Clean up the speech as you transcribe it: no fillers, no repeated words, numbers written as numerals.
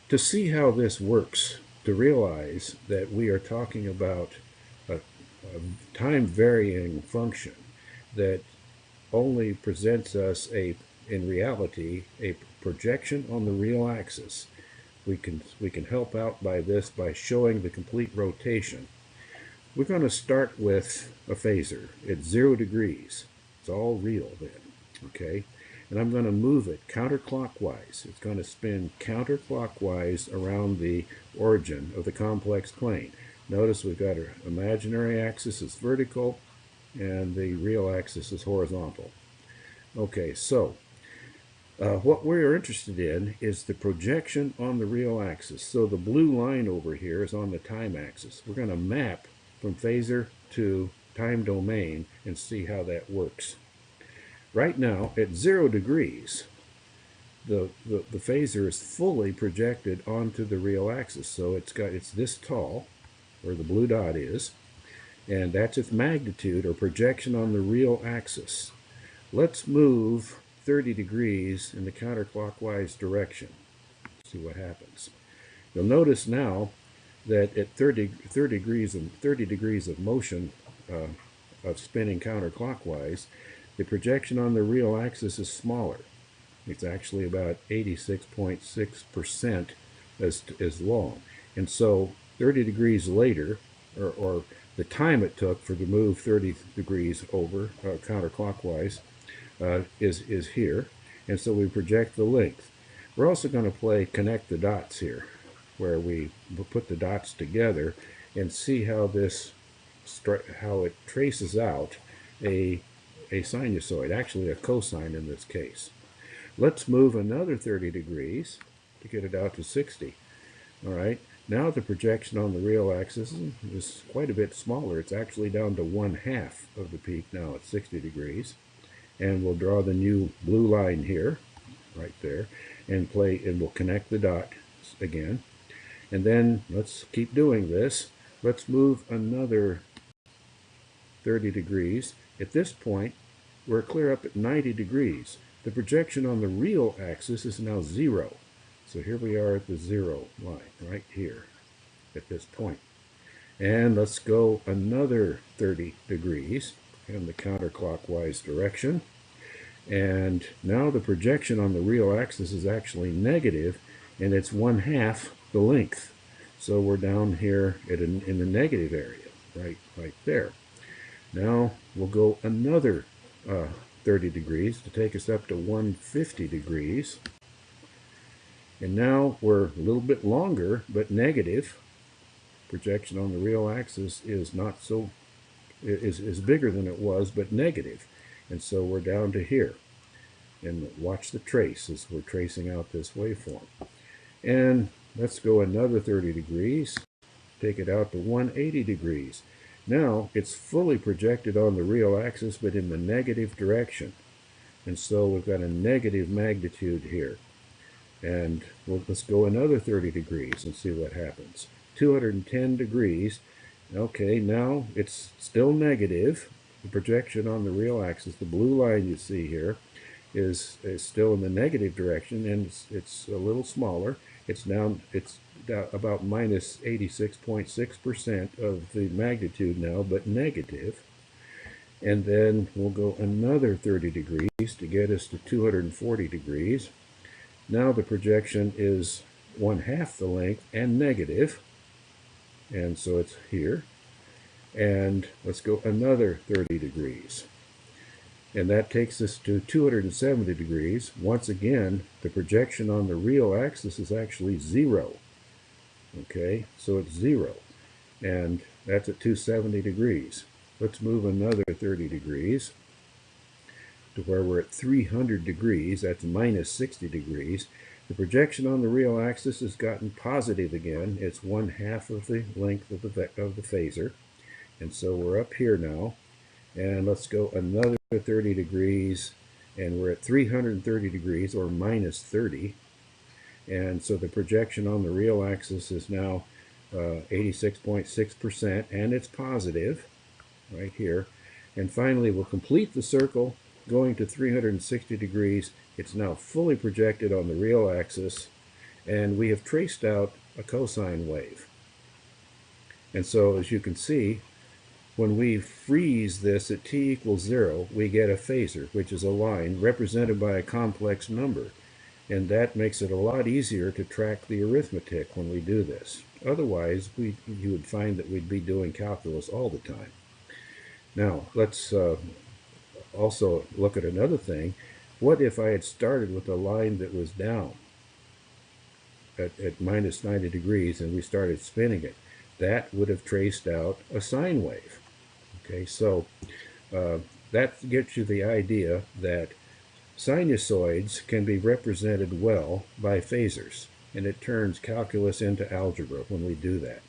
To see how this works, to realize that we are talking about a time varying function that only presents us in reality, a projection on the real axis. We can help out by this by showing the complete rotation. We're going to start with a phasor at 0 degrees. It's all real then, okay? And I'm going to move it counterclockwise. It's going to spin counterclockwise around the origin of the complex plane. Notice we've got our imaginary axis is vertical and the real axis is horizontal. Okay, so what we're interested in is the projection on the real axis. So the blue line over here is on the time axis. We're going to map from phasor to time domain and see how that works. Right now, at 0 degrees, the phasor is fully projected onto the real axis. So it's this tall, where the blue dot is, and that's its magnitude or projection on the real axis. Let's move 30 degrees in the counterclockwise direction. See what happens. You'll notice now that at 30 degrees of motion of spinning counterclockwise, the projection on the real axis is smaller. It's actually about 86.6% as long. And so 30 degrees later, or the time it took for to move 30 degrees over counterclockwise is here. And so we project the length. We're also going to play connect the dots here, where we put the dots together and see how it traces out a sinusoid, actually a cosine in this case. Let's move another 30 degrees to get it out to 60. All right, now the projection on the real axis is quite a bit smaller. It's actually down to 1/2 of the peak now at 60 degrees. And we'll draw the new blue line here, right there, and we'll connect the dot again. And then let's keep doing this. Let's move another 30 degrees. At this point, we're clear up at 90 degrees. The projection on the real axis is now 0. So here we are at the 0 line, right here, at this point. And let's go another 30 degrees in the counterclockwise direction. And now the projection on the real axis is actually negative, and it's 1/2 the length. So we're down here in the negative area, right there. Now we'll go another 30 degrees to take us up to 150 degrees. And now we're a little bit longer, but negative. Projection on the real axis is not so, is bigger than it was, but negative. And so we're down to here. And watch the trace as we're tracing out this waveform. And let's go another 30 degrees, take it out to 180 degrees. Now it's fully projected on the real axis, but in the negative direction. And so we've got a negative magnitude here. And let's go another 30 degrees and see what happens. 210 degrees. Okay, now it's still negative. The projection on the real axis, the blue line you see here, is still in the negative direction, and it's a little smaller. It's about minus 86.6% of the magnitude now, but negative. And then we'll go another 30 degrees to get us to 240 degrees. Now the projection is 1/2 the length and negative, and so it's here. And let's go another 30 degrees. And that takes us to 270 degrees. Once again, the projection on the real axis is actually 0. Okay, so it's 0. And that's at 270 degrees. Let's move another 30 degrees to where we're at 300 degrees. That's minus 60 degrees. The projection on the real axis has gotten positive again. It's 1/2 of the length of the phasor. And so we're up here now. And let's go another 30 degrees, and we're at 330 degrees, or minus 30. And so the projection on the real axis is now 86.6%, and it's positive right here. And finally, we'll complete the circle going to 360 degrees. It's now fully projected on the real axis, and we have traced out a cosine wave. And so as you can see, when we freeze this at t equals 0, we get a phasor, which is a line represented by a complex number. And that makes it a lot easier to track the arithmetic when we do this. Otherwise, you would find that we'd be doing calculus all the time. Now, let's also look at another thing. What if I had started with a line that was down at minus 90 degrees and we started spinning it? That would have traced out a sine wave. Okay, so that gets you the idea that sinusoids can be represented well by phasors, and it turns calculus into algebra when we do that.